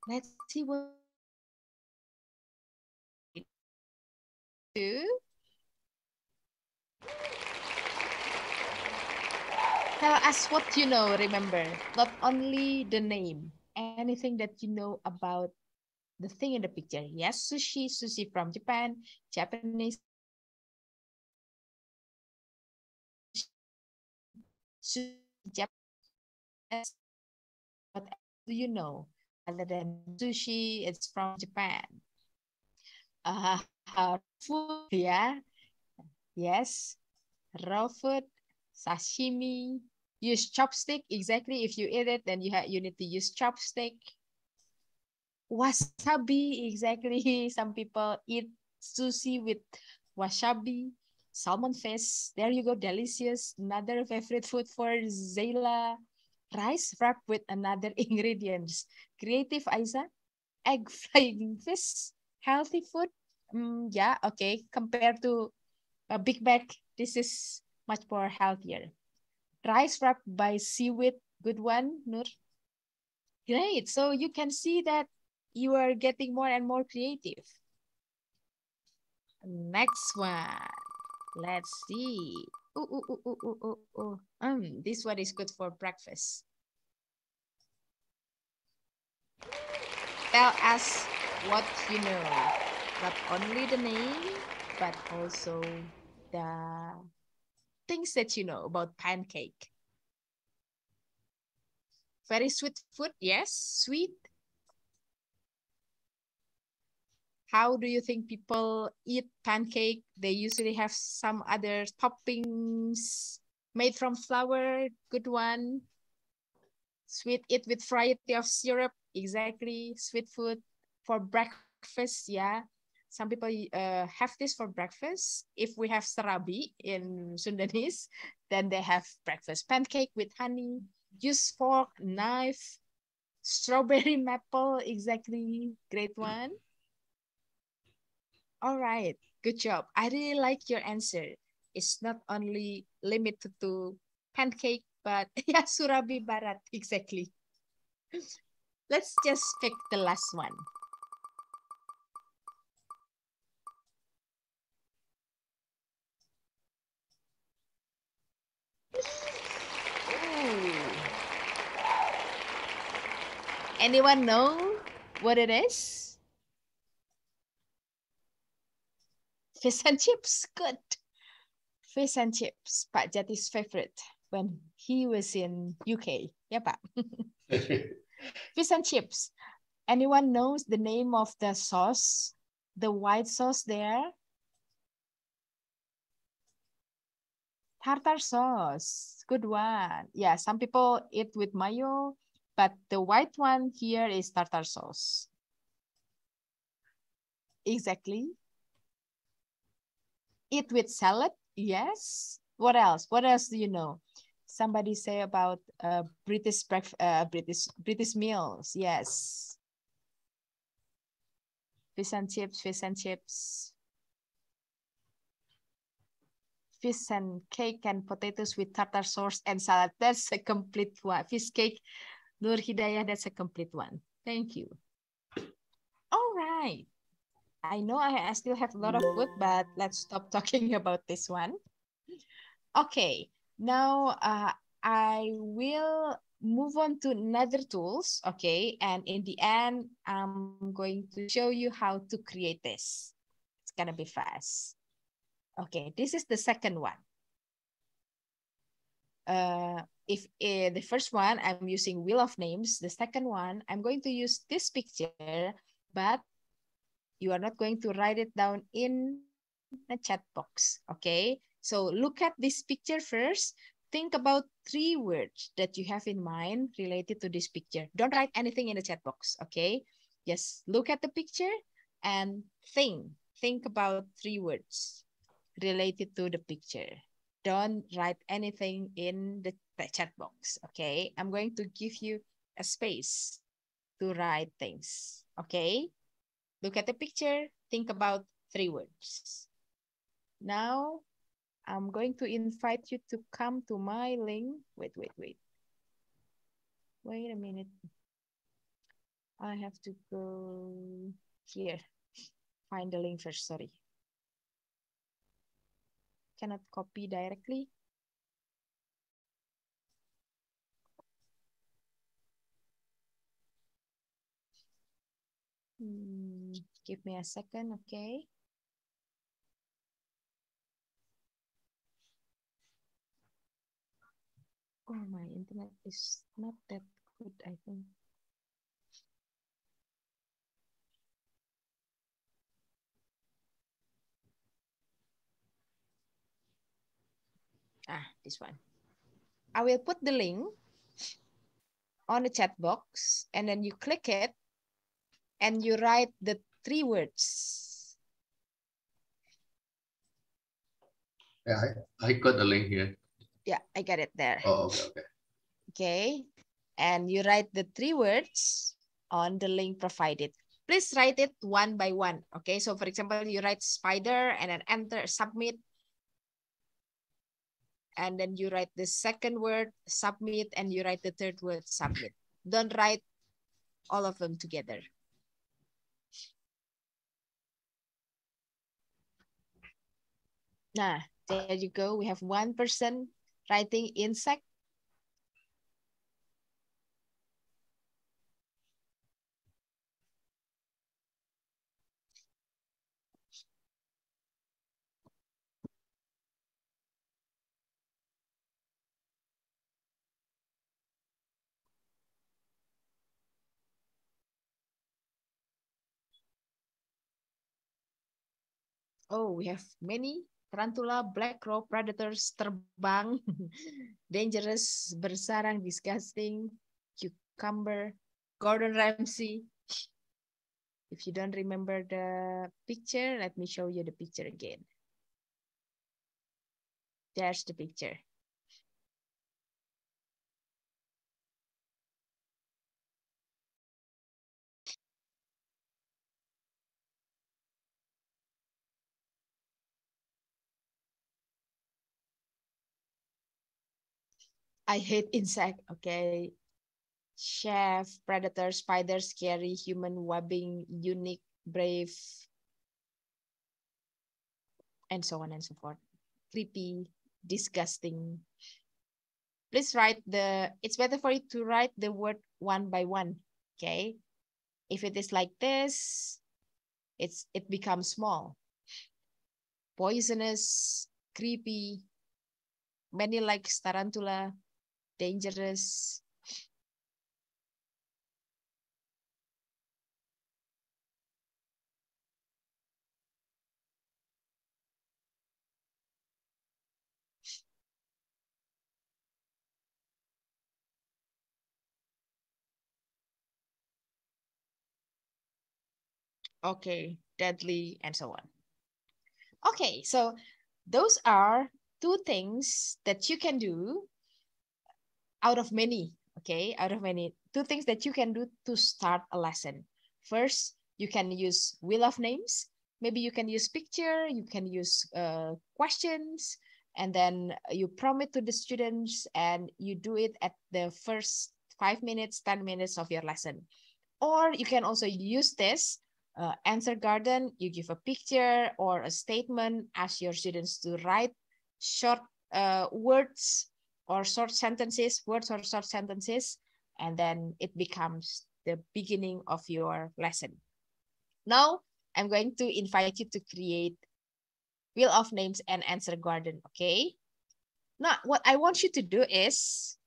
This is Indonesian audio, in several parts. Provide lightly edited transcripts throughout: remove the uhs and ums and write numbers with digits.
Let's see what do. Tell us what you know, remember. Not only the name, anything that you know about the thing in the picture. Yes, sushi, sushi from Japan, Japanese sushi, Japanese. What else do you know? Other than sushi, it's from Japan. Food, yeah, yes. Raw food, sashimi. Use chopstick. Exactly. If you eat it, then you need to use chopstick. Wasabi, exactly. Some people eat sushi with wasabi, salmon fish. There you go, delicious. Another favorite food for Zayla. Rice wrapped with another ingredients. Creative, Aiza. Egg frying fish. Healthy food. Yeah, okay. Compared to a Big Mac, this is much more healthier. Rice wrapped by seaweed. Good one, Nur. Great. So you can see that you are getting more and more creative. Next one. Let's see. Ooh, ooh, ooh, ooh, ooh, ooh, ooh. This one is good for breakfast. Tell us what you know. Not only the name, but also the things that you know about pancake. Very sweet food, yes, sweet. How do you think people eat pancake? They usually have some other toppings made from flour. Good one. Sweet it with variety of syrup. Exactly. Sweet food for breakfast. Yeah. Some people have this for breakfast. If we have serabi in Sundanese, then they have breakfast pancake with honey. Use fork, knife, strawberry maple. Exactly. Great one. All right, good job. I really like your answer. It's not only limited to pancake, but yeah, Surabi Barat, exactly. Let's just pick the last one. Ooh. Anyone know what it is? Fish and chips. Good. Fish and chips. Pak Jati's favorite when he was in UK. Yeah, Pak. Fish and chips. Anyone knows the name of the sauce? The white sauce there? Tartar sauce. Good one. Yeah, some people eat with mayo, but the white one here is tartar sauce. Exactly. Eat with salad? Yes. What else? What else do you know? Somebody say about British meals. Yes. Fish and chips, fish and chips. Fish and cake and potatoes with tartar sauce and salad. That's a complete one. Fish cake, Nur Hidayah, that's a complete one. Thank you. All right. I know I still have a lot of food, but let's stop talking about this one. Okay, now I will move on to another tools, okay? And in the end, I'm going to show you how to create this. It's gonna be fast. Okay, this is the second one. If the first one, I'm using Wheel of Names. The second one, I'm going to use this picture, but you are not going to write it down in the chat box, okay? So look at this picture first. Think about 3 words that you have in mind related to this picture. Don't write anything in the chat box, okay? Just look at the picture and think. Think about 3 words related to the picture. Don't write anything in the chat box, okay? I'm going to give you a space to write things, okay? Look at the picture, think about 3 words. Now, I'm going to invite you to come to my link. Wait. Wait a minute. I have to go here. Find the link first, sorry. Cannot copy directly. Give me a second, okay. Oh, my internet is not that good, I think. This one. I will put the link on the chat box, and then you click it and you write the 3 words. Yeah, I got the link here. Yeah, I got it there. Oh, okay, okay. Okay, and you write the 3 words on the link provided. Please write it one by one. Okay, so for example, you write spider and then enter, submit. And then you write the second word, submit, and you write the third word, submit. Don't write all of them together. Nah, there you go. We have one person writing insect. Oh, we have many. Tarantula, black crow, predators, terbang, dangerous, bersarang, disgusting, cucumber, Gordon Ramsay. If you don't remember the picture, let me show you the picture again. There's the picture. I hate insect, okay. Chef, predator, spider, scary, human, webbing, unique, brave, and so on and so forth. Creepy, disgusting. Please write it's better for you to write the word one by one, okay? If it is like this, it becomes small. Poisonous, creepy, many like tarantula, dangerous. Okay, deadly, and so on. Okay, so those are 2 things that you can do out of many, okay? Out of many, 2 things that you can do to start a lesson. First, you can use wheel of names. Maybe you can use picture, you can use questions, and then you prompt to the students and you do it at the first 5 minutes, 10 minutes of your lesson. Or you can also use this answer garden. You give a picture or a statement, ask your students to write short words or short sentences, words or short sentences, and then it becomes the beginning of your lesson. Now, I'm going to invite you to create wheel of names and answer garden, okay? Now, what I want you to do is,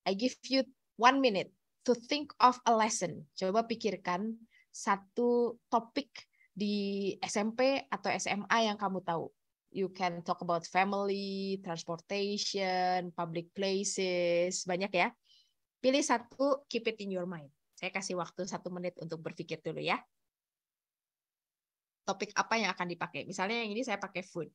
I give you 1 minute to think of a lesson. Coba pikirkan satu topik di SMP atau SMA yang kamu tahu. You can talk about family, transportation, public places, banyak ya. Pilih satu, keep it in your mind. Saya kasih waktu 1 menit untuk berpikir dulu ya. Topik apa yang akan dipakai? Misalnya yang ini saya pakai food.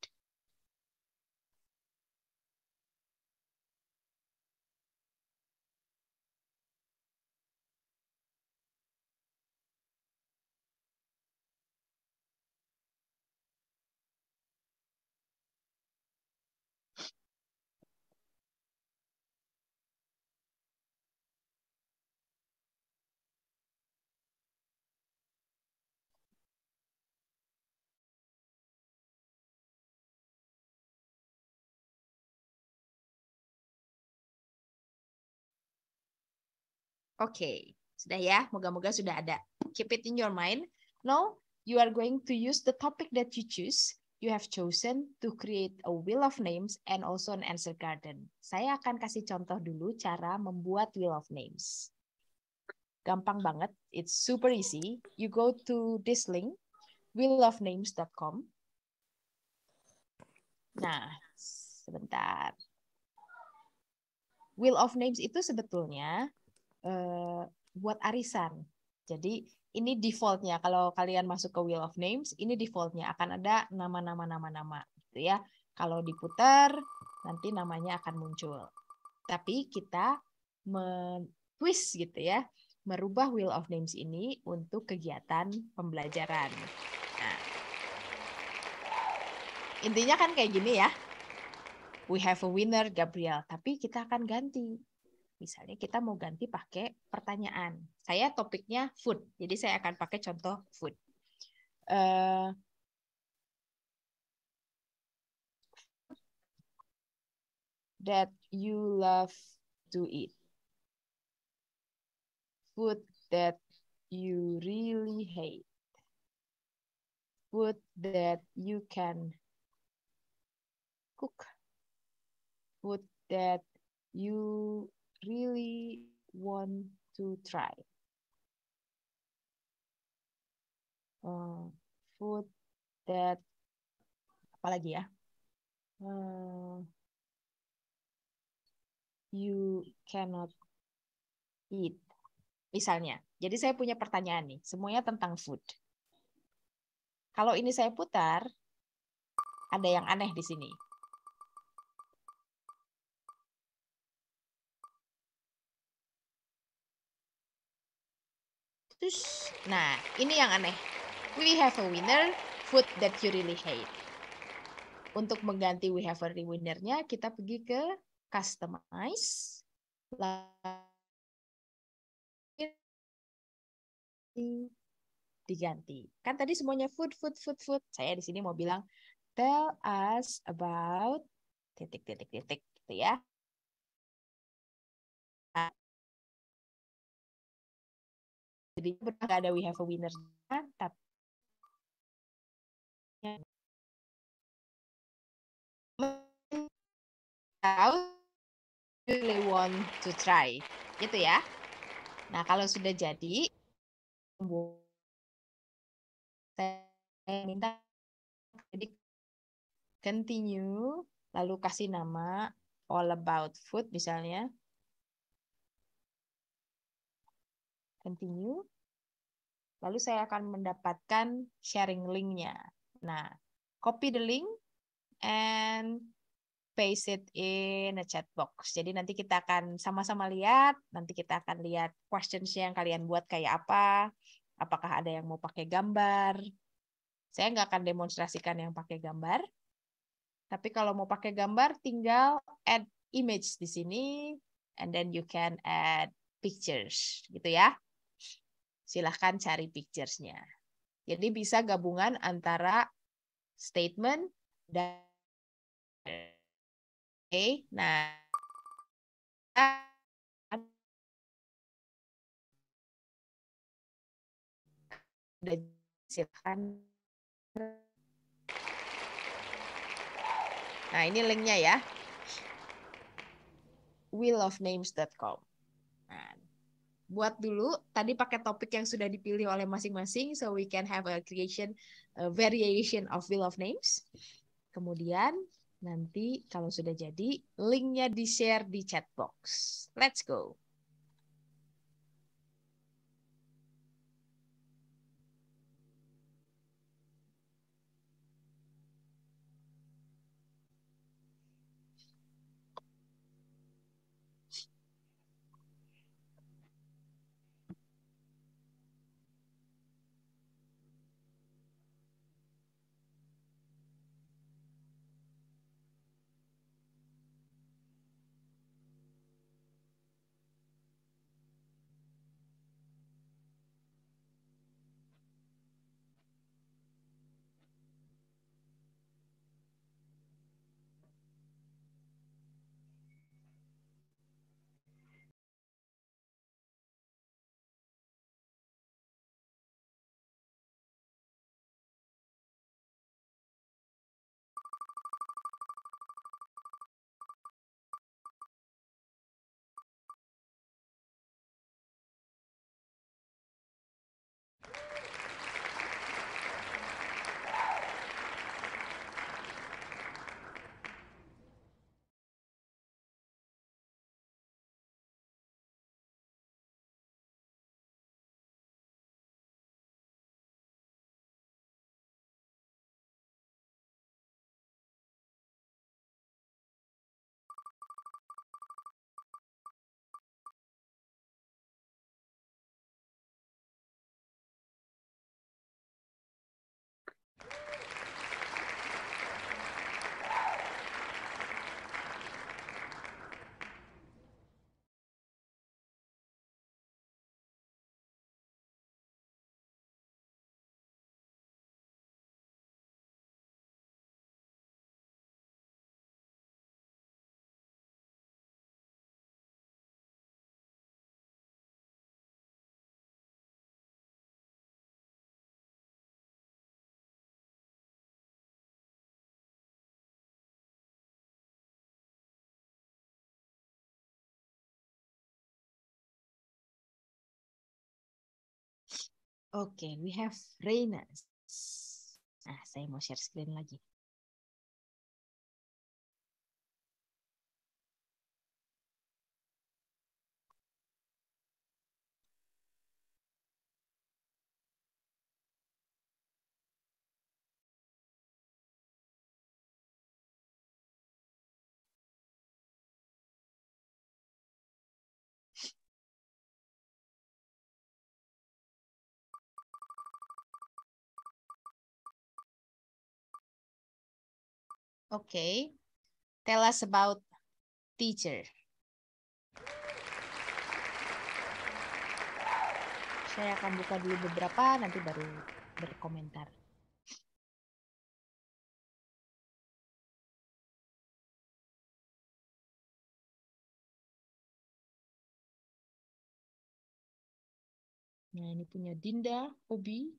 Oke, sudah ya. Moga-moga sudah ada. Keep it in your mind. Now, you are going to use the topic that you choose. You have chosen to create a wheel of names and also an answer garden. Saya akan kasih contoh dulu cara membuat wheel of names. Gampang banget. It's super easy. You go to this link, wheelofnames.com. Nah, sebentar. Wheel of Names itu sebetulnya buat arisan. Jadi ini defaultnya. Kalau kalian masuk ke Wheel of Names, ini defaultnya akan ada nama-nama, gitu ya. Kalau diputar, nanti namanya akan muncul. Tapi kita twist gitu ya, merubah Wheel of Names ini untuk kegiatan pembelajaran. Nah, intinya kan kayak gini ya. We have a winner, Gabriel. Tapi kita akan ganti. Misalnya kita mau ganti pakai pertanyaan. Saya topiknya food. Jadi saya akan pakai contoh food. That you love to eat. Food that you really hate. Food that you can cook. Food that you really want to try. Food that apalagi ya? You cannot eat. Misalnya. Jadi saya punya pertanyaan nih, semuanya tentang food. Kalau ini saya putar, ada yang aneh di sini. Terus, nah ini yang aneh. We have a winner, food that you really hate. Untuk mengganti we have a winner-nya, kita pergi ke customize. Diganti. Kan tadi semuanya food. Saya di sini mau bilang, tell us about titik gitu ya. Jadi nggak ada we have a winner, tapi really want to try, gitu ya. Nah kalau sudah jadi, saya minta jadi continue, lalu kasih nama all about food misalnya. Continue. Lalu saya akan mendapatkan sharing link-nya. Nah, copy the link and paste it in a chat box. Jadi nanti kita akan sama-sama lihat, nanti kita akan lihat questions yang kalian buat kayak apa, apakah ada yang mau pakai gambar. Saya nggak akan demonstrasikan yang pakai gambar, tapi kalau mau pakai gambar tinggal add image di sini, and then you can add pictures, gitu ya. Silahkan cari pictures-nya. Jadi bisa gabungan antara statement dan nah silahkan. Nah, ini linknya ya. wheelofnames.com. Nah, buat dulu tadi pakai topik yang sudah dipilih oleh masing-masing, so we can have a creation a variation of wheel of names. Kemudian nanti kalau sudah jadi, linknya di-share di chat box. Let's go. Oke, we have Reina. Nah, saya mau share screen lagi. Oke, tell us about teacher. Saya akan buka dulu beberapa, nanti baru berkomentar. Nah, ini punya Dinda, Obi.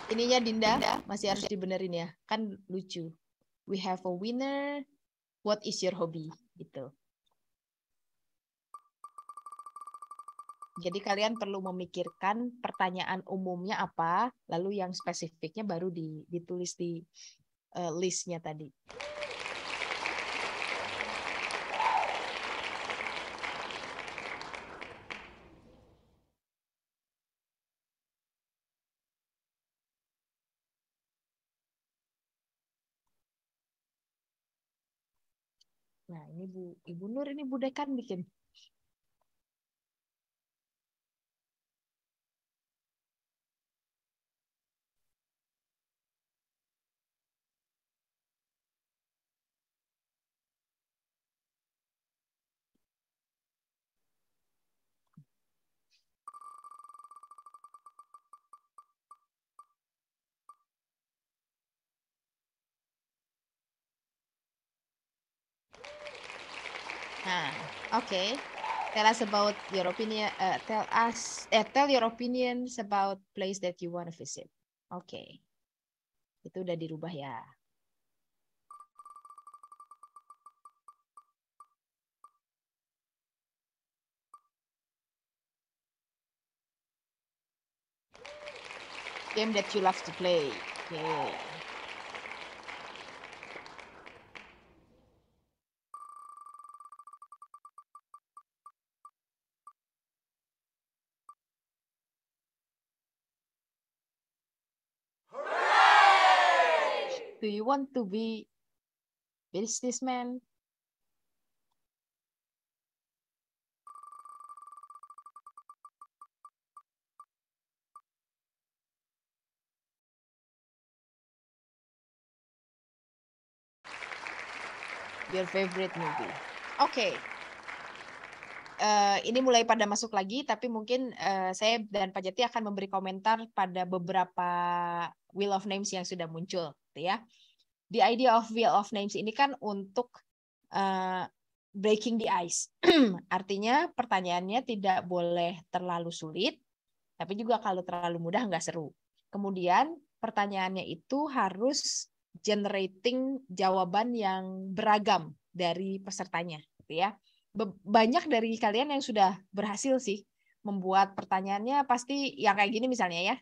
Ininya Dinda, masih harus dibenerin ya. Kan lucu. We have a winner. What is your hobby? Gitu. Jadi kalian perlu memikirkan pertanyaan umumnya apa, lalu yang spesifiknya baru ditulis di listnya tadi. Nah, ini Ibu Nur, ini Bu Dekan bikin. Nah, oke. Tell us about your opinion. Tell your opinions about place that you want to visit. Oke. Itu udah dirubah ya. Game that you love to play. Okay. Do you want to be businessman? Your favorite movie. Oke. Ini mulai pada masuk lagi, tapi mungkin saya dan Pak Jati akan memberi komentar pada beberapa Wheel of Names yang sudah muncul, gitu ya. The idea of Wheel of Names ini kan untuk breaking the ice. Artinya pertanyaannya tidak boleh terlalu sulit, tapi juga kalau terlalu mudah nggak seru. Kemudian pertanyaannya itu harus generating jawaban yang beragam dari pesertanya, gitu ya. Banyak dari kalian yang sudah berhasil sih membuat pertanyaannya pasti yang kayak gini misalnya ya.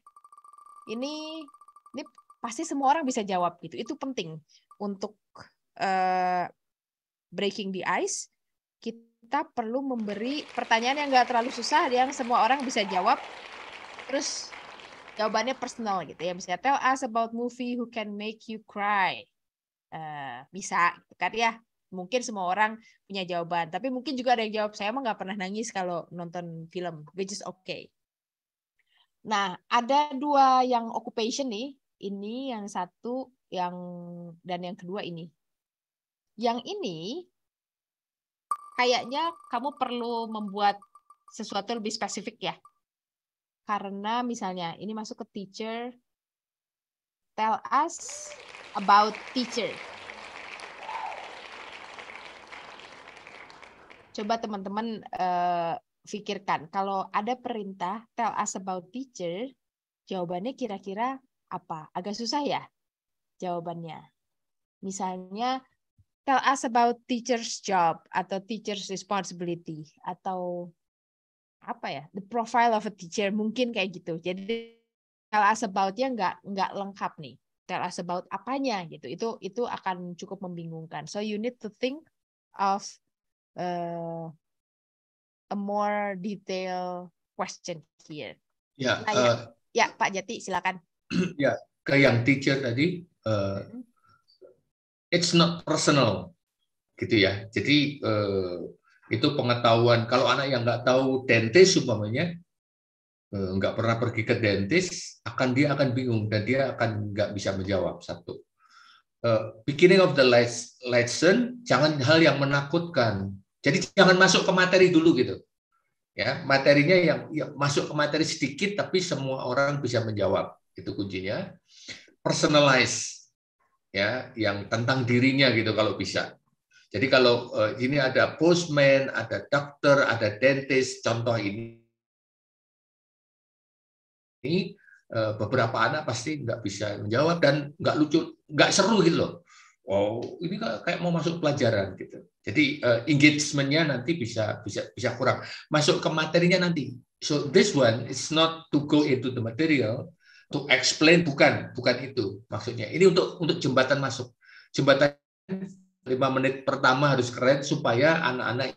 Ini pasti semua orang bisa jawab gitu. Itu penting untuk breaking the ice. Kita perlu memberi pertanyaan yang nggak terlalu susah, yang semua orang bisa jawab. Terus jawabannya personal gitu ya. Misalnya tell us about movie who can make you cry. Bisa kan ya. Mungkin semua orang punya jawaban. Tapi mungkin juga ada yang jawab, saya emang nggak pernah nangis kalau nonton film. Which is okay. Nah, ada dua yang occupation nih. Ini yang satu, dan yang kedua ini. Yang ini, kayaknya kamu perlu membuat sesuatu lebih spesifik ya. Karena misalnya, ini masuk ke teacher. Tell us about teacher. Coba teman-teman pikirkan kalau ada perintah tell us about teacher, jawabannya kira-kira apa? Agak susah ya jawabannya. Misalnya tell us about teacher's job atau teacher's responsibility atau apa ya, the profile of a teacher, mungkin kayak gitu. Jadi tell us about-nya nggak lengkap nih. Tell us about apanya gitu. Itu akan cukup membingungkan. So you need to think of a more detailed question here. Ya, Ya Pak Jati silakan. Ya, ke yang teacher tadi, it's not personal, gitu ya. Jadi itu pengetahuan. Kalau anak yang nggak tahu dentist umpamanya, nggak pernah pergi ke dentist, dia akan bingung dan dia akan nggak bisa menjawab. Satu, beginning of the lesson, jangan hal yang menakutkan. Jadi jangan masuk ke materi dulu gitu. Ya, materinya yang masuk ke materi sedikit, tapi semua orang bisa menjawab. Itu kuncinya. Personalize, ya, yang tentang dirinya gitu kalau bisa. Jadi kalau ini ada postman, ada dokter, ada dentist, contoh ini beberapa anak pasti nggak bisa menjawab dan nggak lucu, nggak seru gitu loh. Wow, ini kayak mau masuk pelajaran gitu. Jadi engagement-nya nanti bisa kurang. Masuk ke materinya nanti. So this one is not to go into the material, to explain, bukan itu maksudnya. Ini untuk jembatan masuk. Jembatan 5 menit pertama harus keren supaya anak-anak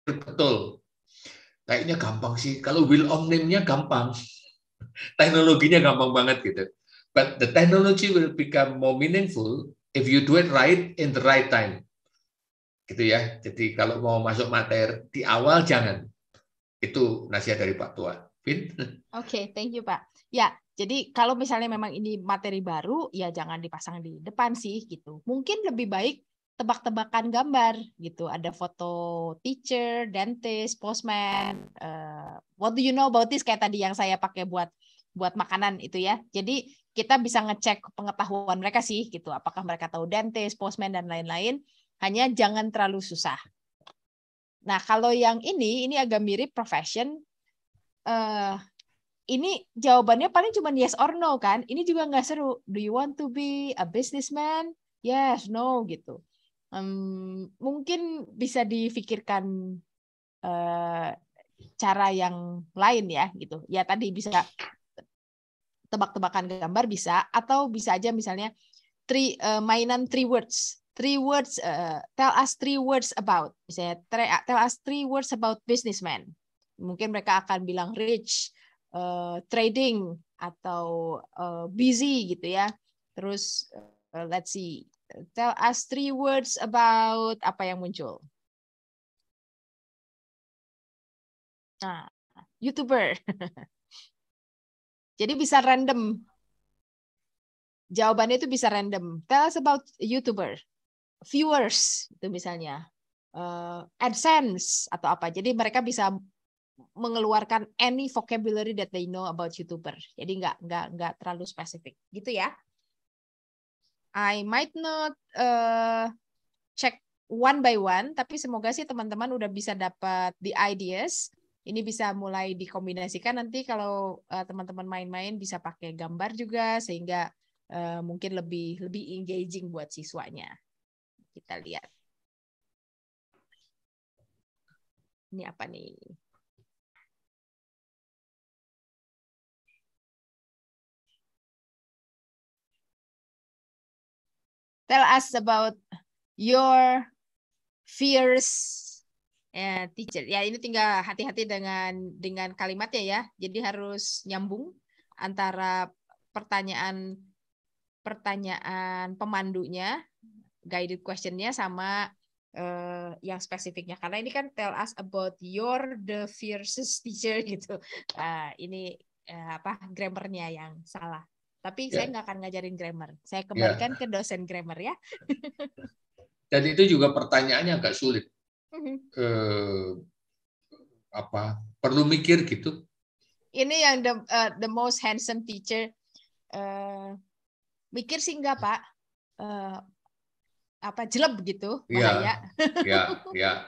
betul. Kayaknya gampang sih. Kalau will of name-nya gampang. Teknologinya gampang banget gitu. But the technology will become more meaningful if you do it right in the right time. Gitu ya. Jadi kalau mau masuk materi di awal jangan. Itu nasihat dari Pak Tua. Vin? Oke, thank you Pak. Ya, jadi kalau misalnya memang ini materi baru, ya jangan dipasang di depan sih gitu. Mungkin lebih baik tebak-tebakan gambar gitu. Ada foto teacher, dentist, postman. What do you know about this? Kayak tadi yang saya pakai buat makanan itu ya. Jadi kita bisa ngecek pengetahuan mereka sih gitu. Apakah mereka tahu dentist, postman dan lain-lain. Hanya jangan terlalu susah. Nah kalau yang ini agak mirip profession. Ini jawabannya paling cuma yes or no kan. Ini juga nggak seru. Do you want to be a businessman? Yes, no gitu. Mungkin bisa difikirkan cara yang lain ya gitu. Ya tadi bisa tebak-tebakan gambar bisa, atau bisa aja misalnya mainan 3 words. 3 words, tell us 3 words about. Misalnya tell us 3 words about businessman. Mungkin mereka akan bilang rich, trading, atau busy gitu ya. Terus let's see, tell us 3 words about apa yang muncul. Nah, YouTuber. Jadi bisa random. Jawabannya itu bisa random. Tell us about YouTuber. Viewers itu misalnya. AdSense atau apa. Jadi mereka bisa mengeluarkan any vocabulary that they know about YouTuber. Jadi nggak terlalu spesifik, gitu ya. I might not check one by one, tapi semoga sih teman-teman udah bisa dapat the ideas. Ini bisa mulai dikombinasikan nanti kalau teman-teman main-main bisa pakai gambar juga sehingga mungkin lebih engaging buat siswanya. Kita lihat. Ini apa nih? Tell us about your fears, teacher. Ya ini tinggal hati-hati dengan kalimatnya ya. Jadi harus nyambung antara pertanyaan pemandunya, guided questionnya sama yang spesifiknya. Karena ini kan tell us about the fiercest teacher gitu. Ini grammarnya yang salah. Tapi saya nggak akan ngajarin grammar. Saya kembalikan ke dosen grammar ya. Dan itu juga pertanyaannya agak sulit. Perlu mikir gitu. Ini yang the most handsome teacher. Mikir sih enggak Pak. Jelek gitu bahaya. Ya.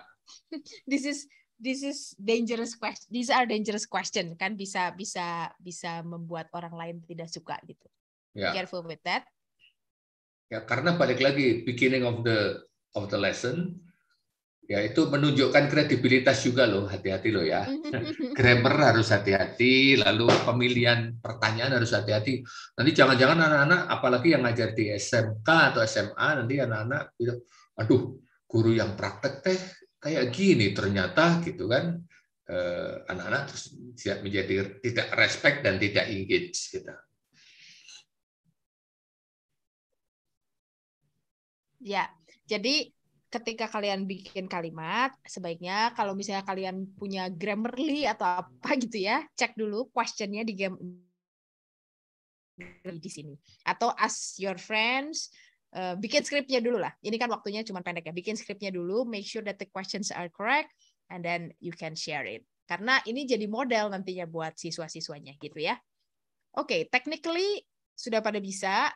This is dangerous question. These are dangerous question, kan bisa membuat orang lain tidak suka gitu. Be Ya. careful with that. Ya, karena balik lagi beginning of the lesson, ya itu menunjukkan kredibilitas juga loh, hati-hati loh ya. Grammar harus hati-hati, lalu pemilihan pertanyaan harus hati-hati. Nanti jangan-jangan anak-anak, apalagi yang ngajar di SMK atau SMA, nanti anak-anak bilang, aduh, guru yang praktek teh kayak gini ternyata gitu kan. Anak-anak terus menjadi tidak respect dan tidak engage gitu. Ya, jadi ketika kalian bikin kalimat, sebaiknya kalau misalnya kalian punya Grammarly atau apa gitu ya, cek dulu questionnya di sini. Atau ask your friends, bikin skripnya dulu lah. Ini kan waktunya cuma pendek ya. Bikin skripnya dulu, make sure that the questions are correct, and then you can share it. Karena ini jadi model nantinya buat siswa-siswanya gitu ya. Oke, technically sudah pada bisa.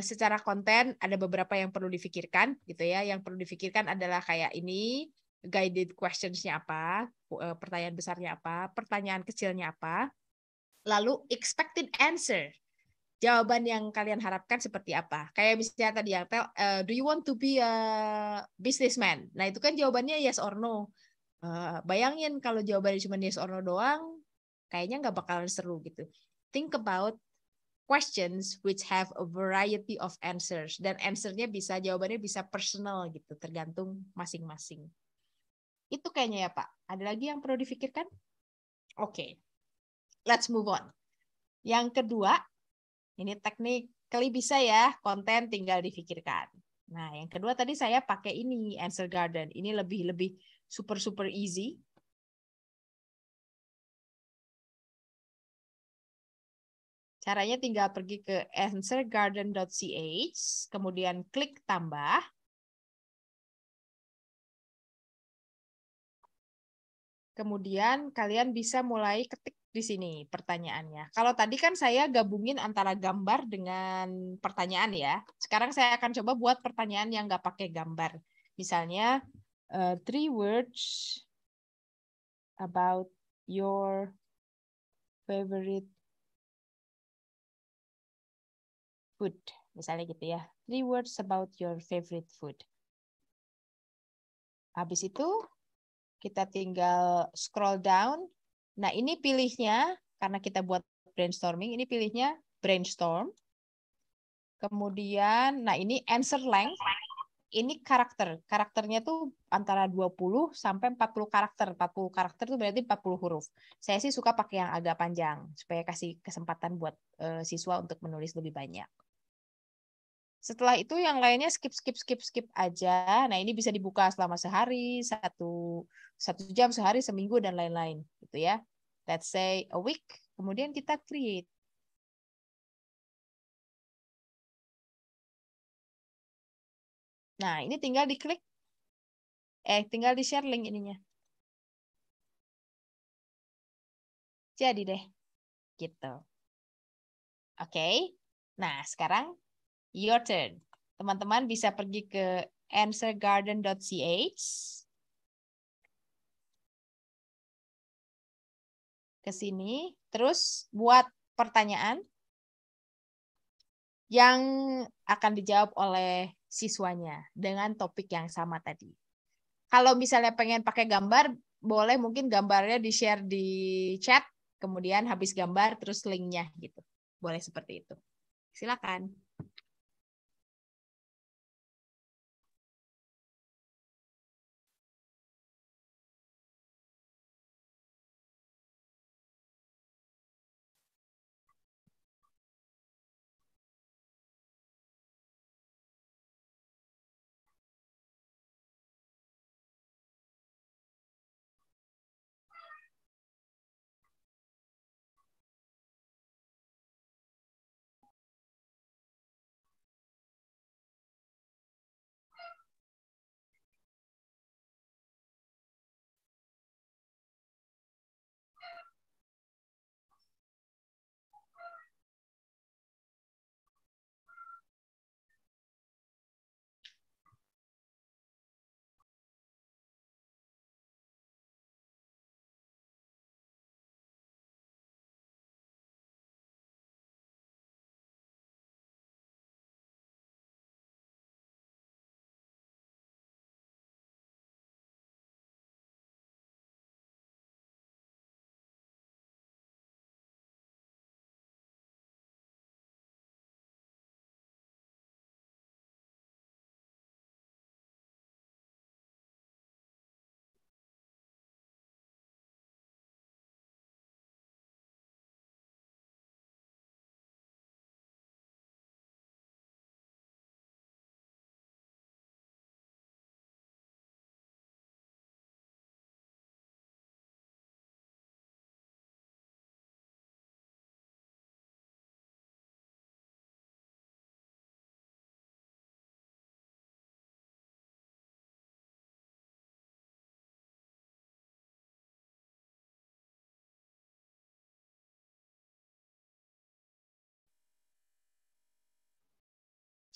Secara konten ada beberapa yang perlu difikirkan gitu ya. Yang perlu difikirkan adalah kayak ini, guided questions-nya apa, pertanyaan besarnya apa, pertanyaan kecilnya apa, lalu expected answer. Jawaban yang kalian harapkan seperti apa? Kayak misalnya tadi yang do you want to be a businessman? Nah, itu kan jawabannya yes or no. Bayangin kalau jawabannya cuma yes or no doang, kayaknya nggak bakalan seru gitu. Think about questions which have a variety of answers, dan answernya bisa, jawabannya bisa personal gitu, tergantung masing-masing. Itu kayaknya ya Pak. Ada lagi yang perlu difikirkan? Oke, let's move on. Yang kedua, ini technically bisa ya, konten tinggal difikirkan. Nah, yang kedua tadi saya pakai ini, Answer Garden. Ini lebih super easy. Caranya tinggal pergi ke answergarden.ch, kemudian klik tambah. Kemudian kalian bisa mulai ketik di sini pertanyaannya. Kalau tadi kan saya gabungin antara gambar dengan pertanyaan ya. Sekarang saya akan coba buat pertanyaan yang nggak pakai gambar. Misalnya, 3 words about your favorite food. Misalnya gitu ya. 3 words about your favorite food. Habis itu kita tinggal scroll down. Nah, ini pilihnya, karena kita buat brainstorming, ini pilihnya brainstorm. Kemudian, nah ini answer length. Ini karakter. Karakternya tuh antara 20 sampai 40 karakter. 40 karakter itu berarti 40 huruf. Saya sih suka pakai yang agak panjang, supaya kasih kesempatan buat siswa untuk menulis lebih banyak. Setelah itu yang lainnya skip aja. Nah, ini bisa dibuka selama sehari, satu jam, sehari, seminggu, dan lain-lain gitu ya. Let's say a week, kemudian kita create. Nah, ini tinggal diklik, tinggal di share link ininya. Jadi deh, gitu. Oke. Nah, sekarang your turn. Teman-teman bisa pergi ke answergarden.ch. Ke sini, terus buat pertanyaan yang akan dijawab oleh siswanya dengan topik yang sama tadi. Kalau misalnya pengen pakai gambar, boleh mungkin gambarnya di-share di chat, kemudian habis gambar terus linknya gitu. Boleh seperti itu. Silakan.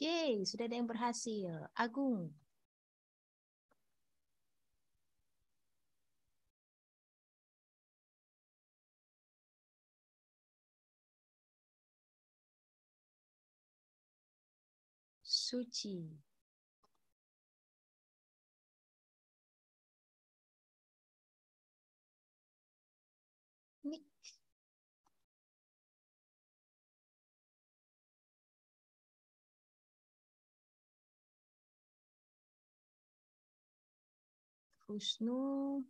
Yeay, sudah ada yang berhasil. Agung. Suci. Nick. Husnu.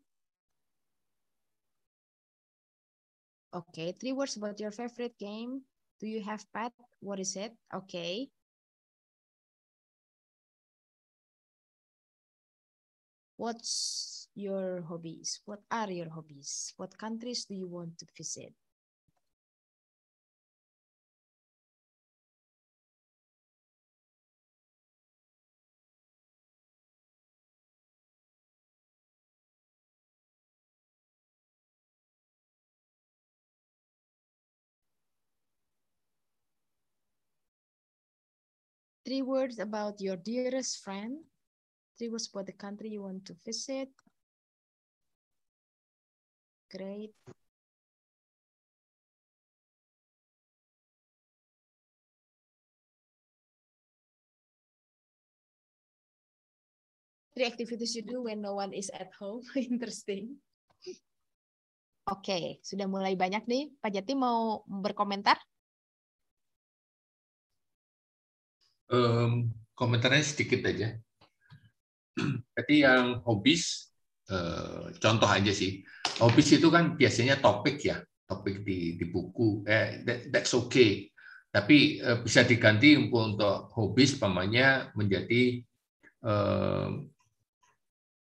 Okay, 3 words about your favorite game. Do you have pet? What is it? Okay. What's your hobbies? What are your hobbies? What countries do you want to visit? Three words about your dearest friend. 3 words about the country you want to visit. Great. Three activities you do when no one is at home. Interesting. Oke, sudah mulai banyak nih. Pak Jati mau berkomentar? Komentarnya sedikit aja. Jadi yang hobis, contoh aja sih. Hobis itu kan biasanya topik ya, topik di buku. That's okay. Tapi bisa diganti untuk hobis, umpamanya menjadi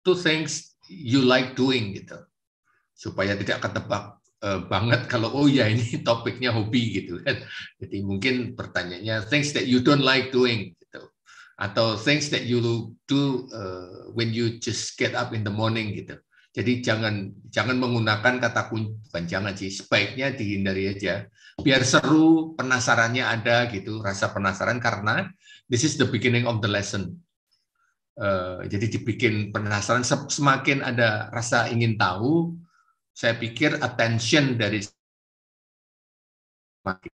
two things you like doing gitu, supaya tidak ketebak banget kalau oh ya ini topiknya hobi gitu kan. Jadi mungkin pertanyaannya things that you don't like doing gitu, atau things that you do when you just get up in the morning gitu. Jadi jangan menggunakan kata kunci, bukan jangan sih, sebaiknya dihindari aja. Biar seru, penasarannya ada gitu, rasa penasaran, karena this is the beginning of the lesson. Jadi dibikin penasaran, semakin ada rasa ingin tahu, saya pikir attention dari semakin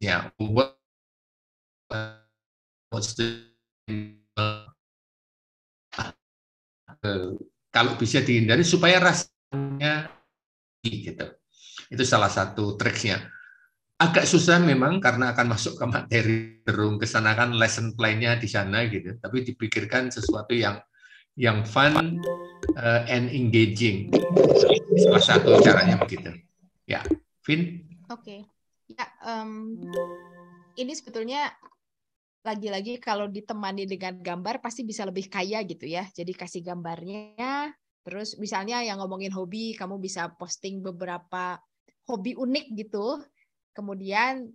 ya membuat kalau bisa dihindari supaya rasanya gitu. Itu salah satu triknya. Agak susah memang karena akan masuk ke materi, terung ke sana kan lesson plan-nya di sana gitu. Tapi dipikirkan sesuatu yang fun and engaging. Salah satu caranya begitu. Ya, Vin. Oke. Ya, ini sebetulnya lagi-lagi kalau ditemani dengan gambar pasti bisa lebih kaya gitu ya. Jadi kasih gambarnya, terus misalnya yang ngomongin hobi, kamu bisa posting beberapa hobi unik gitu. Kemudian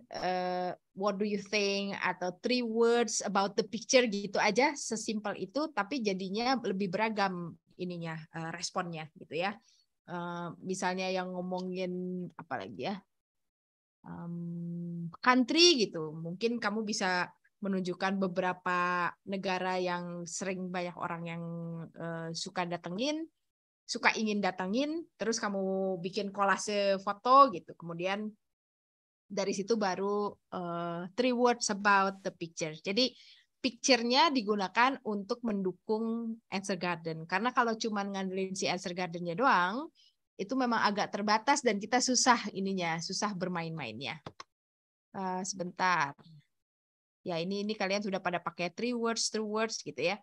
what do you think, atau 3 words about the picture gitu aja, sesimpel itu, tapi jadinya lebih beragam ininya, responnya gitu ya. Misalnya yang ngomongin apa lagi ya, country gitu, mungkin kamu bisa menunjukkan beberapa negara yang sering banyak orang yang suka ingin datengin, terus kamu bikin kolase foto gitu, kemudian dari situ baru 3 words about the picture. Jadi picture-nya digunakan untuk mendukung Answer Garden, karena kalau cuma ngandelin si Answer Garden-nya doang, itu memang agak terbatas dan kita susah bermain-mainnya. Sebentar. Ya, ini kalian sudah pada pakai 3 words gitu ya.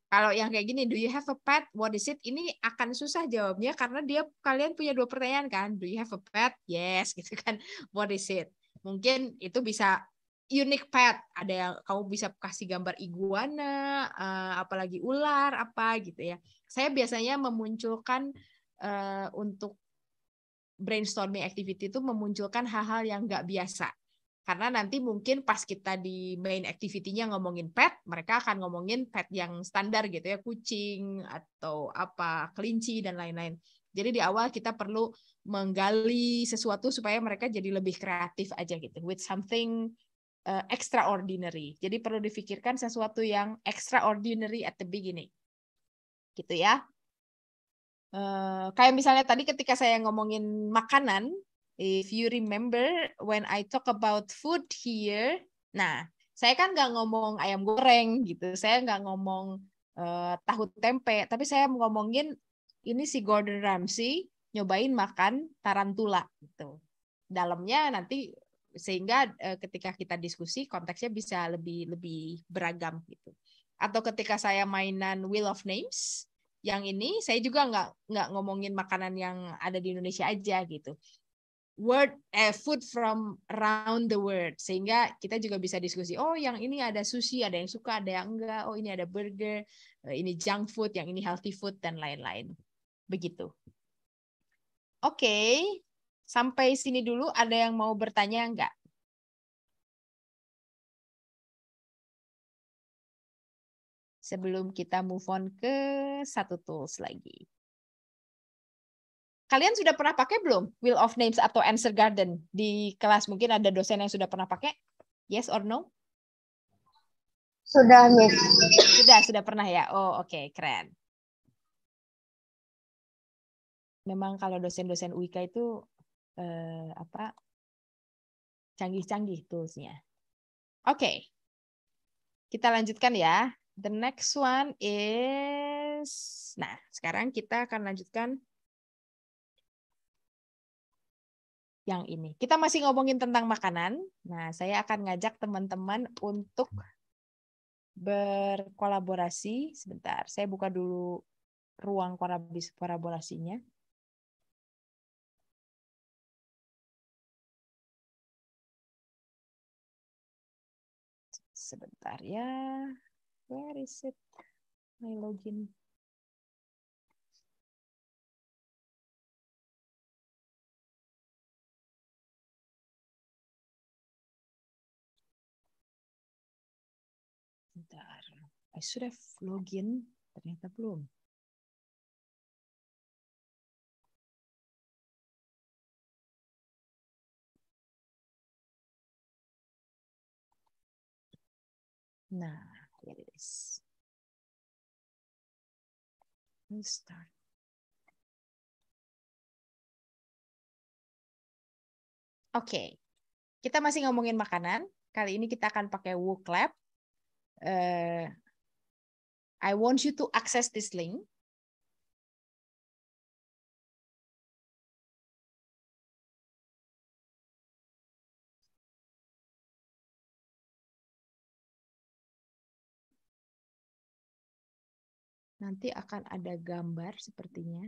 Kalau yang kayak gini, do you have a pet? What is it? Ini akan susah jawabnya karena kalian punya 2 pertanyaan kan. Do you have a pet? Yes, gitu kan. What is it? Mungkin itu bisa unique pet. Ada yang kamu bisa kasih gambar iguana, apalagi ular, apa gitu ya. Saya biasanya memunculkan untuk brainstorming activity itu memunculkan hal-hal yang nggak biasa. Karena nanti mungkin pas kita di main activity-nya ngomongin pet, mereka akan ngomongin pet yang standar gitu ya, kucing atau apa, kelinci dan lain-lain. Jadi di awal kita perlu menggali sesuatu supaya mereka jadi lebih kreatif aja gitu, with something extraordinary. Jadi perlu difikirkan sesuatu yang extraordinary at the beginning. Gitu ya. Kayak misalnya tadi ketika saya ngomongin makanan, if you remember when I talk about food here, nah saya kan nggak ngomong ayam goreng gitu, saya nggak ngomong tahu tempe, tapi saya ngomongin ini si Gordon Ramsay nyobain makan tarantula gitu. Dalamnya nanti sehingga ketika kita diskusi konteksnya bisa lebih beragam gitu. Atau ketika saya mainan Wheel of Names, yang ini saya juga nggak ngomongin makanan yang ada di Indonesia aja gitu. Food from around the world, sehingga kita juga bisa diskusi, oh yang ini ada sushi, ada yang suka, ada yang enggak, oh ini ada burger, ini junk food, yang ini healthy food, dan lain-lain. Begitu. Oke, sampai sini dulu. Ada yang mau bertanya enggak? Sebelum kita move on ke satu tools lagi. Kalian sudah pernah pakai belum Wheel of Names atau Answer Garden di kelas? Mungkin ada dosen yang sudah pernah pakai? Yes or no? Sudah, Miss. Sudah pernah ya? Oh, oke, keren. Memang kalau dosen-dosen UIK itu canggih-canggih toolsnya. Oke. Kita lanjutkan ya. The next one is, nah, sekarang kita akan lanjutkan yang ini. Kita masih ngomongin tentang makanan. Nah, saya akan ngajak teman-teman untuk berkolaborasi. Sebentar, saya buka dulu ruang kolaborasinya. Sebentar ya. Where is it? My login. Bentar. I should have login. Ternyata belum. Nah, here it is. Let's start. Oke. Kita masih ngomongin makanan. Kali ini kita akan pakai Wook Lab. I want you to access this link. Nanti akan ada gambar sepertinya.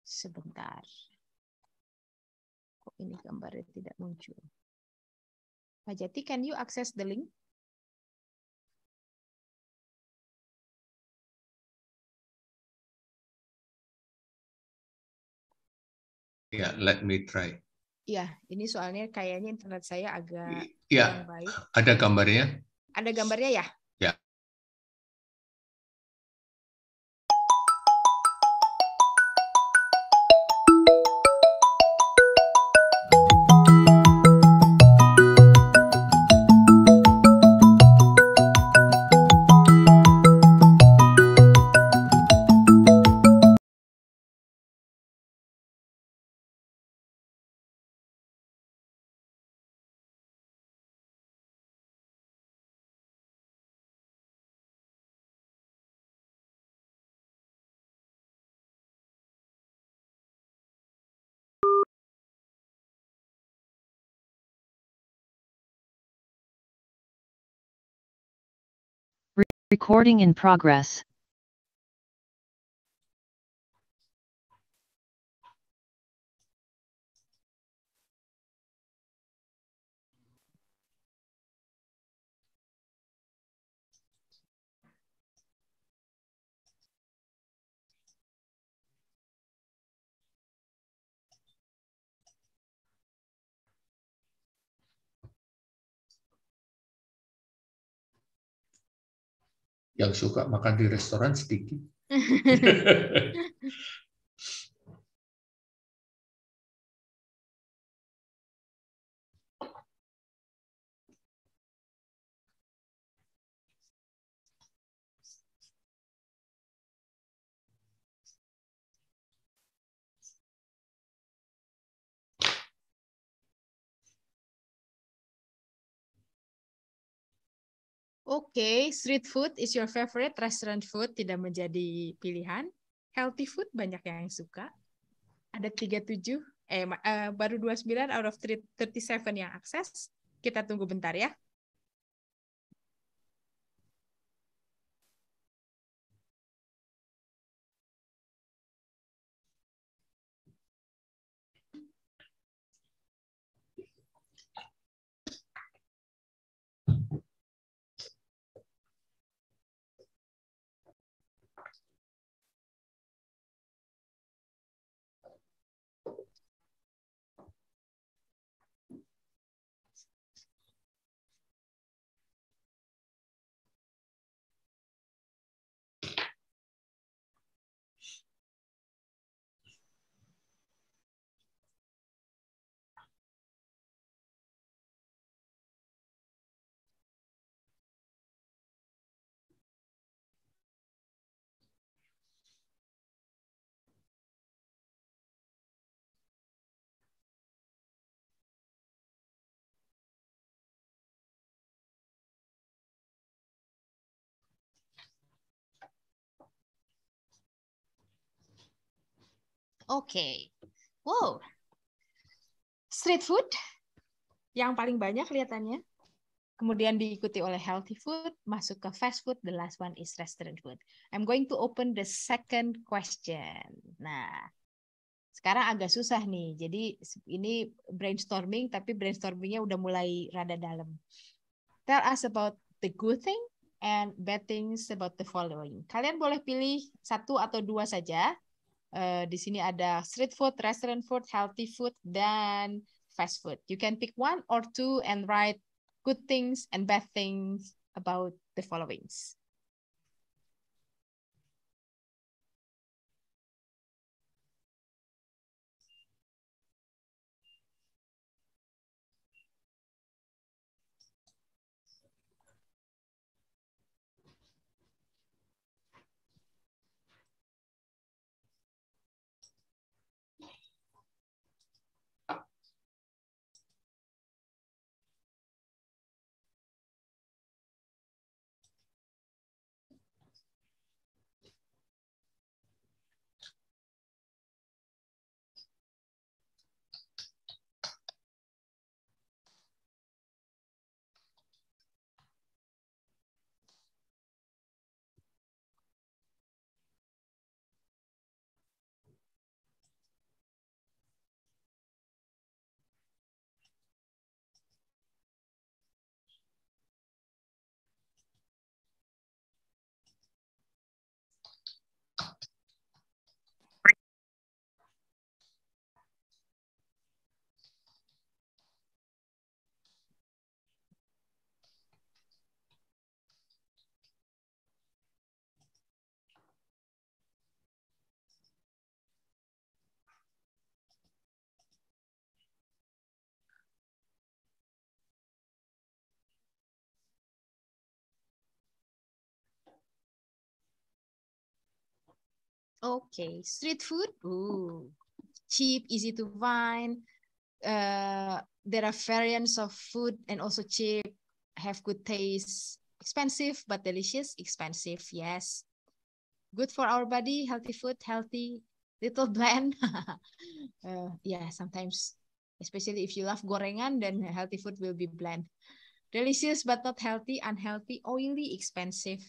Sebentar. Kok ini gambarnya tidak muncul? Pak Jati, can you access the link? Ya, let me try. Ya, ini soalnya kayaknya internet saya agak ya, kurang baik. Ada gambarnya? Ada gambarnya ya? Ya. Recording in progress. Yang suka makan di restoran sedikit. Oke, street food is your favorite, restaurant food tidak menjadi pilihan. Healthy food banyak yang suka. Ada 37, baru 29 out of 37 yang akses. Kita tunggu bentar ya. Oke. Wow. Street food yang paling banyak kelihatannya. Kemudian diikuti oleh healthy food, masuk ke fast food, the last one is restaurant food. I'm going to open the second question. Nah, sekarang agak susah nih. Jadi ini brainstorming, tapi brainstormingnya udah mulai rada dalam. Tell us about the good thing and bad things about the following. Kalian boleh pilih satu atau dua saja. Di sini ada street food, restaurant food, healthy food, dan fast food. You can pick one or two and write good things and bad things about the followings. Okay, street food. Ooh, cheap, easy to find. There are variants of food and also cheap, have good taste, expensive but delicious, expensive, yes. Good for our body, healthy food, healthy, little bland. Yeah, sometimes, especially if you love gorengan, then healthy food will be bland. Delicious but not healthy, unhealthy, oily, expensive.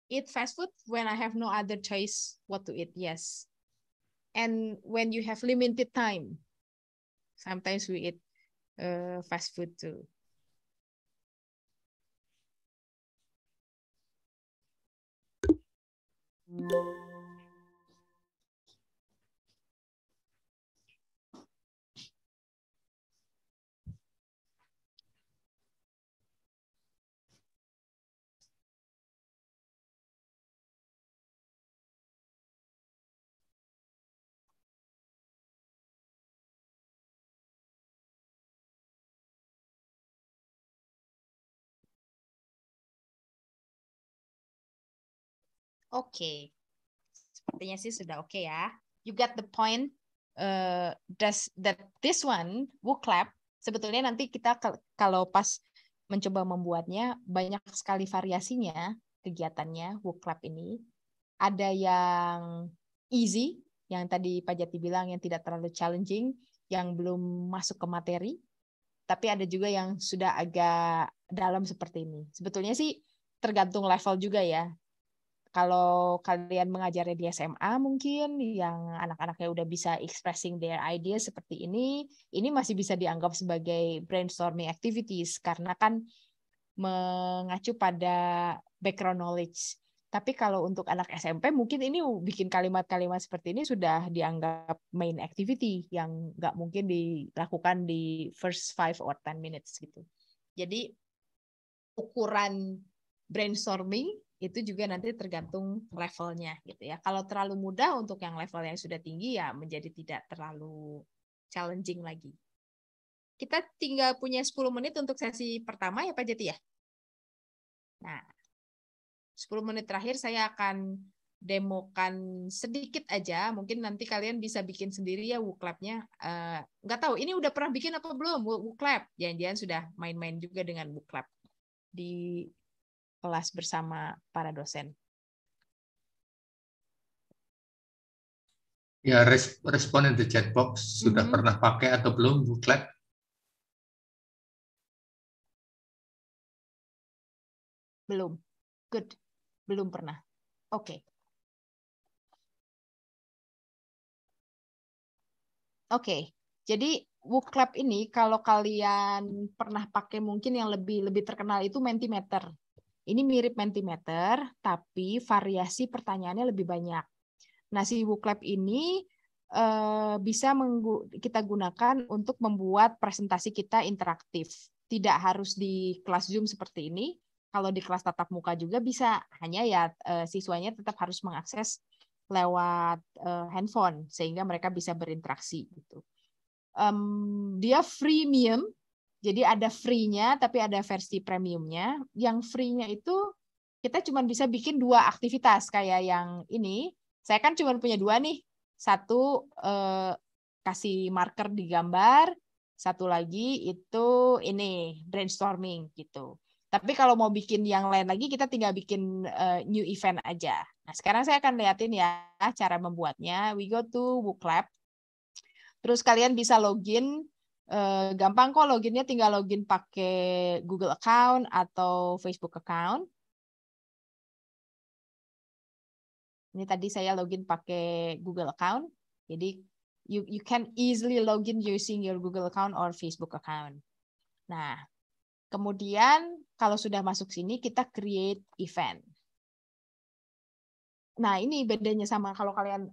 Eat fast food when I have no other choice what to eat, yes. And when you have limited time, sometimes we eat fast food too. Oke. Sepertinya sih sudah oke ya. You got the point. Does that this one, WooClap, sebetulnya nanti kita kalau pas mencoba membuatnya, banyak sekali variasinya kegiatannya WooClap ini. Ada yang easy, yang tadi Pak Jati bilang yang tidak terlalu challenging, yang belum masuk ke materi. Tapi ada juga yang sudah agak dalam seperti ini. Sebetulnya sih tergantung level juga ya. Kalau kalian mengajarnya di SMA mungkin yang anak-anaknya udah bisa expressing their ideas seperti ini masih bisa dianggap sebagai brainstorming activities karena kan mengacu pada background knowledge. Tapi kalau untuk anak SMP mungkin ini bikin kalimat-kalimat seperti ini sudah dianggap main activity yang nggak mungkin dilakukan di first 5 or 10 minutes gitu. Jadi ukuran brainstorming itu juga nanti tergantung levelnya gitu ya. Kalau terlalu mudah untuk yang level yang sudah tinggi ya menjadi tidak terlalu challenging lagi. Kita tinggal punya 10 menit untuk sesi pertama ya Pak Jati ya. Nah, 10 menit terakhir saya akan demokan sedikit aja. Mungkin nanti kalian bisa bikin sendiri ya WooClap-nya. Nggak tahu, ini udah pernah bikin apa belum WooClap? Jangan-jangan sudah main-main juga dengan WooClap di kelas bersama para dosen. Ya, respon in the chat box sudah pernah pakai atau belum WooClap? Belum. Good. Belum pernah. Oke. Oke. Jadi WooClap ini kalau kalian pernah pakai mungkin yang lebih terkenal itu Mentimeter. Ini mirip Mentimeter, tapi variasi pertanyaannya lebih banyak. Nah, si WooClap ini bisa kita gunakan untuk membuat presentasi kita interaktif. Tidak harus di kelas Zoom seperti ini. Kalau di kelas tatap muka juga bisa. Hanya ya siswanya tetap harus mengakses lewat handphone sehingga mereka bisa berinteraksi gitu. Dia freemium, jadi ada free-nya tapi ada versi premiumnya. Yang free-nya itu kita cuma bisa bikin 2 aktivitas kayak yang ini. Saya kan cuma punya 2 nih. Satu kasih marker di gambar, satu lagi itu ini brainstorming gitu. Tapi kalau mau bikin yang lain lagi kita tinggal bikin new event aja. Nah, sekarang saya akan liatin ya cara membuatnya. We go to WooClap. Terus kalian bisa login, gampang kok loginnya, tinggal login pakai Google account atau Facebook account. Ini tadi saya login pakai Google account. Jadi you can easily login using your Google account or Facebook account. Nah, kemudian kalau sudah masuk sini kita create event. Nah, ini bedanya sama kalau kalian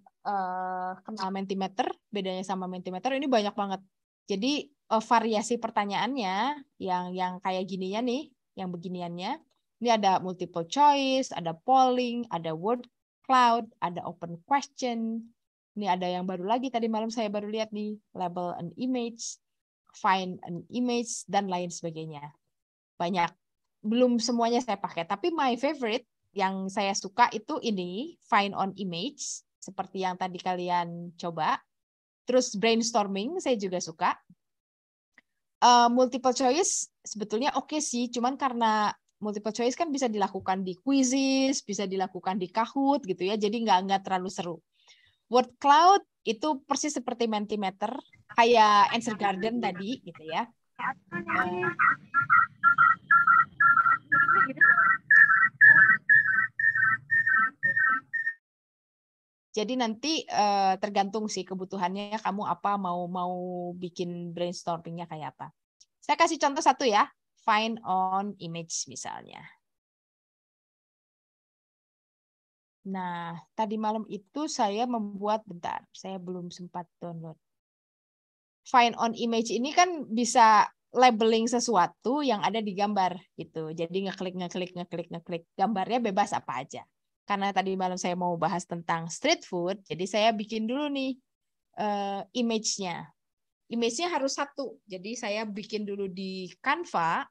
kenal Mentimeter, bedanya sama Mentimeter ini banyak banget. Jadi variasi pertanyaannya yang kayak gininya nih, yang beginiannya. Ini ada multiple choice, ada polling, ada word cloud, ada open question. Ini ada yang baru lagi tadi malam saya baru lihat nih, label an image, find an image dan lain sebagainya. Banyak. Belum semuanya saya pakai, tapi my favorite yang saya suka itu ini, find on image, seperti yang tadi kalian coba. Terus brainstorming saya juga suka. Multiple choice sebetulnya oke sih, cuman karena multiple choice kan bisa dilakukan di quizzes, bisa dilakukan di Kahoot gitu ya, jadi nggak terlalu seru. Word cloud itu persis seperti Mentimeter, kayak Answer Garden tadi gitu ya. Jadi nanti tergantung sih kebutuhannya kamu apa, mau bikin brainstormingnya kayak apa. Saya kasih contoh satu ya, find on image misalnya. Nah, tadi malam itu saya membuat, bentar, saya belum sempat download. Find on image ini kan bisa labeling sesuatu yang ada di gambar gitu. Jadi ngeklik. Gambarnya bebas apa aja. Karena tadi malam saya mau bahas tentang street food, jadi saya bikin dulu nih image-nya. Image-nya harus satu. Jadi saya bikin dulu di Canva.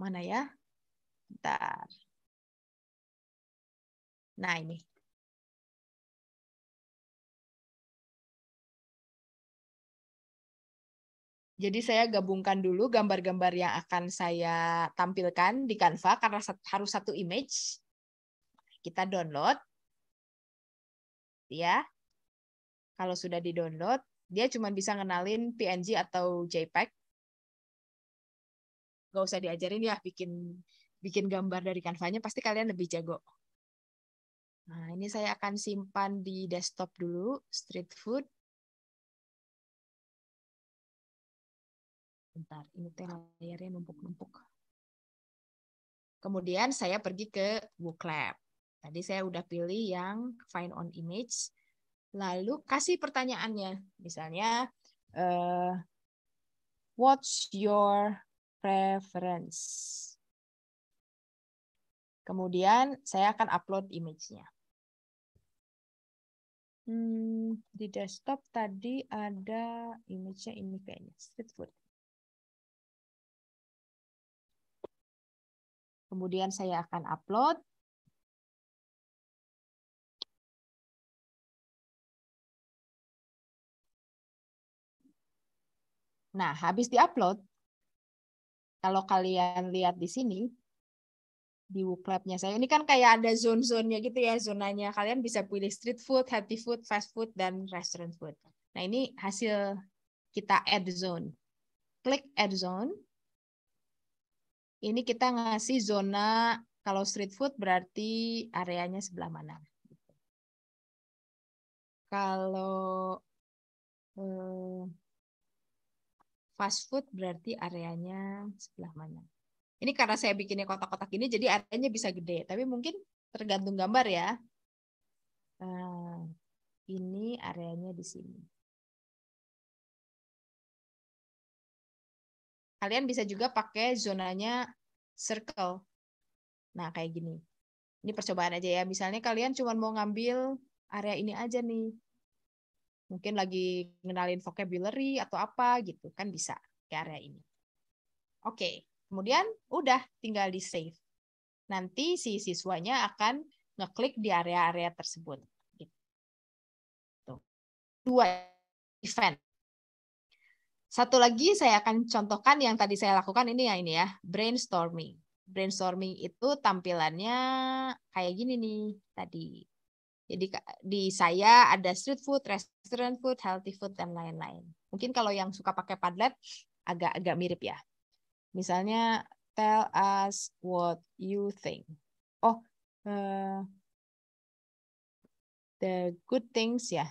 Mana ya? Bentar. Nah, ini. Jadi saya gabungkan dulu gambar-gambar yang akan saya tampilkan di Canva karena harus satu image. Kita download. Ya. Kalau sudah di-download, dia cuma bisa ngenalin PNG atau JPEG. Gak usah diajarin ya bikin gambar dari Canva-nya, pasti kalian lebih jago. Nah, ini saya akan simpan di desktop dulu, street food. Bentar, ini layarnya numpuk-numpuk. Kemudian saya pergi ke WooClap. Tadi saya udah pilih yang find on image. Lalu kasih pertanyaannya. Misalnya, what's your preference? Kemudian saya akan upload image-nya. Di desktop tadi ada image-nya ini kayaknya, street food. Kemudian saya akan upload. Nah, habis diupload, kalau kalian lihat di sini, di WooClap-nya saya, ini kan kayak ada zone-zonenya gitu ya, zonanya. Kalian bisa pilih street food, healthy food, fast food, dan restaurant food. Nah, ini hasil kita add zone. Klik add zone. Ini kita ngasih zona, kalau street food berarti areanya sebelah mana. Kalau fast food berarti areanya sebelah mana. Ini karena saya bikinnya kotak-kotak ini, jadi areanya bisa gede. Tapi mungkin tergantung gambar ya. Nah, ini areanya di sini. Kalian bisa juga pakai zonanya circle. Nah, kayak gini. Ini percobaan aja ya. Misalnya kalian cuma mau ngambil area ini aja nih. Mungkin lagi ngenalin vocabulary atau apa gitu. Kan bisa ke area ini. Oke. Kemudian udah tinggal di save. Nanti si siswanya akan ngeklik di area-area tersebut. Gitu. Dua event. Satu lagi saya akan contohkan yang tadi saya lakukan ini ya, brainstorming. Brainstorming itu tampilannya kayak gini nih tadi. Jadi di saya ada street food, restaurant food, healthy food, dan lain-lain. Mungkin kalau yang suka pakai Padlet agak mirip ya. Misalnya, tell us what you think. Oh, the good things ya.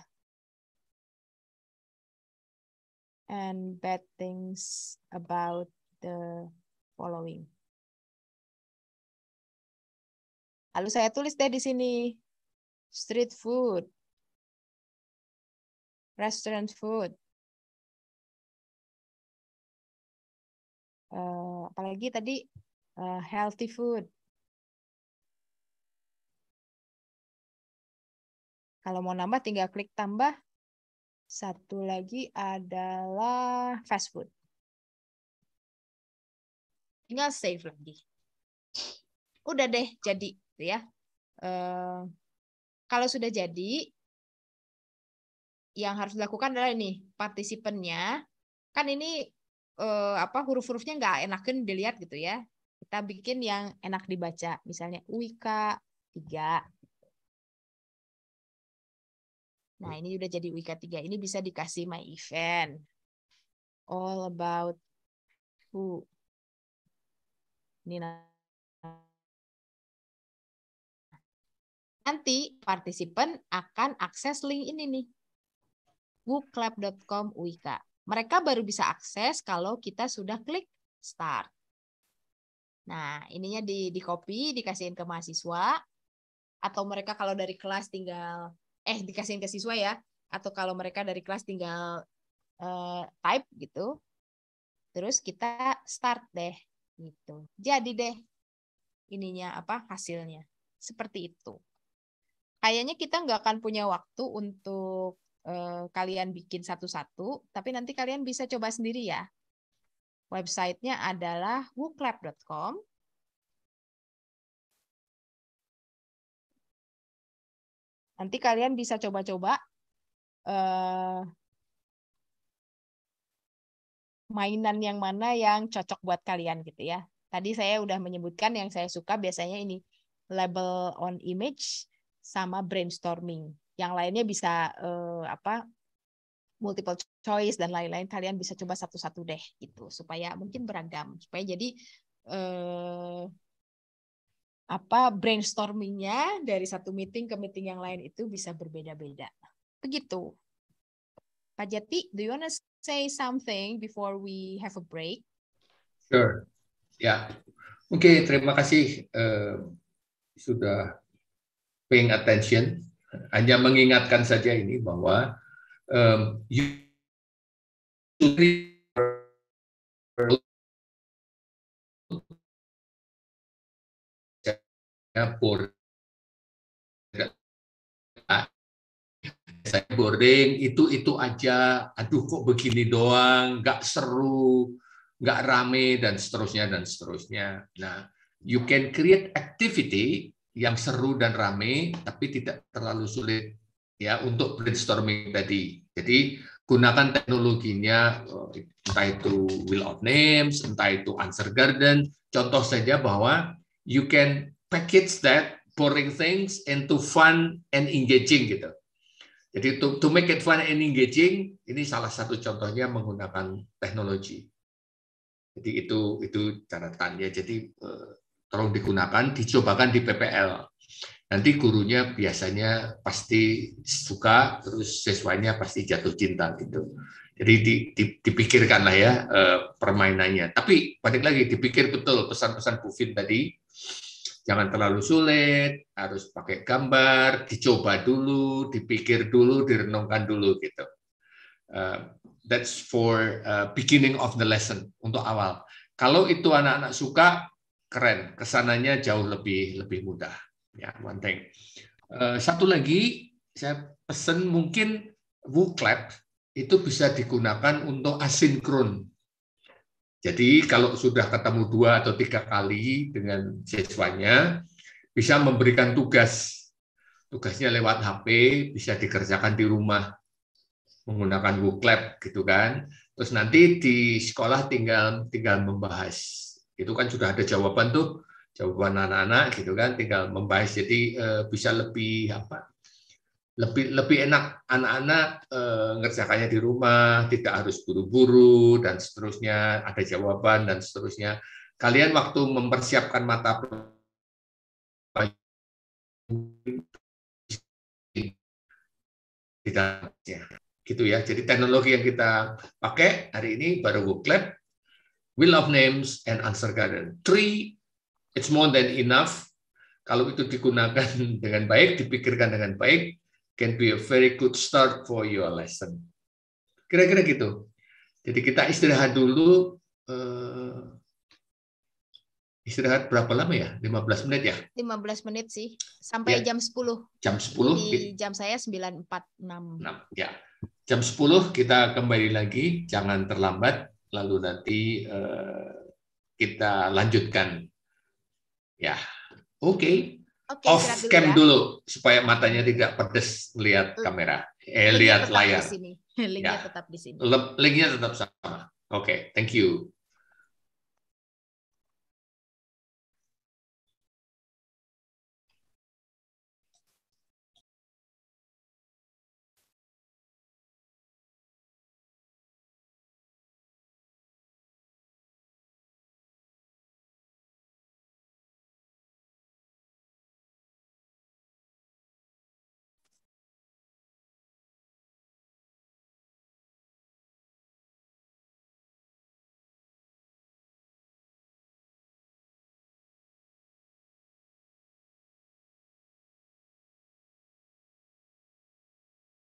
And bad things about the following. Lalu saya tulis deh di sini. Street food, restaurant food, apalagi tadi healthy food. Kalau mau nambah tinggal klik tambah. Satu lagi adalah fast food. Tinggal save lagi. Udah deh jadi ya. Kalau sudah jadi, yang harus dilakukan adalah ini partisipannya. Kan ini huruf-hurufnya nggak enakan dilihat gitu ya. Kita bikin yang enak dibaca. Misalnya UIK 3. Nah, ini udah jadi UIK 3. Ini bisa dikasih my event. All about who. Ini nanti partisipan akan akses link ini nih. wooclap.com UIK. Mereka baru bisa akses kalau kita sudah klik start. Nah, ininya di copy, dikasihin ke mahasiswa. Atau mereka kalau dari kelas tinggal, dikasihin ke siswa ya. Atau kalau mereka dari kelas tinggal type gitu. Terus kita start deh. Gitu. Jadi deh ininya hasilnya. Seperti itu. Kayaknya kita nggak akan punya waktu untuk kalian bikin satu-satu, tapi nanti kalian bisa coba sendiri ya. Websitenya adalah wooclap.com. Nanti kalian bisa coba-coba mainan yang mana yang cocok buat kalian gitu ya. Tadi saya udah menyebutkan yang saya suka biasanya ini label on image sama brainstorming. Yang lainnya bisa multiple choice dan lain-lain. Kalian bisa coba satu-satu deh gitu supaya mungkin beragam. Supaya jadi brainstormingnya dari satu meeting ke meeting yang lain itu bisa berbeda-beda. Begitu. Pak Jati, do you want to say something before we have a break? Sure. Ya. Oke, terima kasih sudah paying attention. Hanya mengingatkan saja ini bahwa saya boarding itu aja, aduh kok begini doang, nggak seru, nggak rame dan seterusnya dan seterusnya. Nah, you can create activity yang seru dan rame, tapi tidak terlalu sulit ya untuk brainstorming tadi. Jadi gunakan teknologinya, entah itu Wheel of Names, entah itu Answer Garden. Contoh saja bahwa you can package that boring things into fun and engaging gitu. Jadi to make it fun and engaging, ini salah satu contohnya menggunakan teknologi. Jadi itu catatannya. Jadi tolong digunakan, dicobakan di PPL. Nanti gurunya biasanya pasti suka, terus siswanya pasti jatuh cinta gitu. Jadi dipikirkanlah ya permainannya. Tapi balik lagi dipikir betul pesan-pesan Bu Fin tadi. Jangan terlalu sulit, harus pakai gambar, dicoba dulu, dipikir dulu, direnungkan dulu gitu. That's for beginning of the lesson, untuk awal. Kalau itu anak-anak suka, keren, kesananya jauh lebih mudah. Ya, one thing. Satu lagi, saya pesan mungkin WooClap itu bisa digunakan untuk asinkron. Jadi kalau sudah ketemu 2 atau 3 kali dengan siswanya, bisa memberikan tugas. Tugasnya lewat HP, bisa dikerjakan di rumah menggunakan WooClap gitu kan. Terus nanti di sekolah tinggal membahas. Itu kan sudah ada jawaban tuh, jawaban anak-anak gitu kan, tinggal membahas. Jadi bisa lebih enak anak-anak ngerjakannya di rumah, tidak harus buru-buru dan seterusnya, ada jawaban dan seterusnya. Kalian waktu mempersiapkan mata pelajaran gitu ya. Jadi teknologi yang kita pakai hari ini baru WooClap, Wheel of Names, and Answer Garden. 3, it's more than enough. Kalau itu digunakan dengan baik, dipikirkan dengan baik, can be a very good start for your lesson. Kira-kira gitu. Jadi kita istirahat dulu. Istirahat berapa lama ya? 15 menit ya? 15 menit sih. Sampai ya. jam 10. Jam 10. Di jam saya 9.46. Ya. Jam 10 kita kembali lagi. Jangan terlambat. Lalu nanti kita lanjutkan. Ya. Oke. Off cam dulu supaya matanya tidak pedes lihat kamera, lihat layar. Linknya tetap di sini. Linknya tetap sama. Oke, thank you.